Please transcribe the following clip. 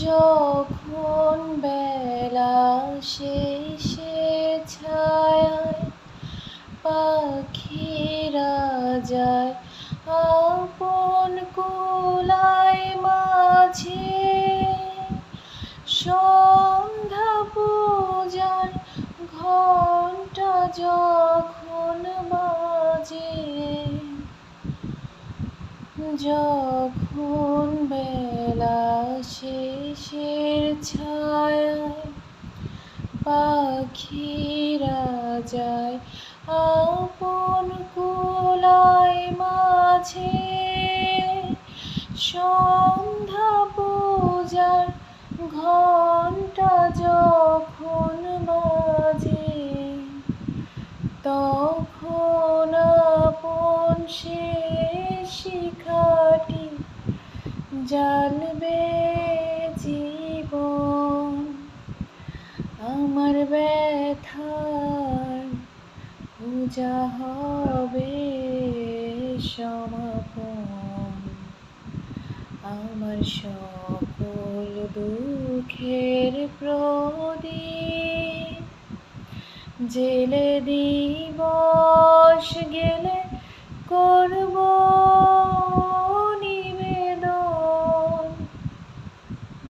যখন বেলা শেষে ছায়ায় পাখিরা যায় আপন কুলায় মাঝে, সন্ধ্যা পূজার ঘণ্টা যখন বাজে, যখন বেলা শেষের ছায়ায় পাখিরা যায় আপন কুলায় মাঝে, সন্ধ্যা পূজার ঘণ্টা যখন বাজে, তখন আপন সে শিখাটি জ্বালবে জীবন। আমার ব্যথার পূজা হবে সমাপন, আমার সকল দুঃখের প্রদীপ জেলে দিবস গেলে করব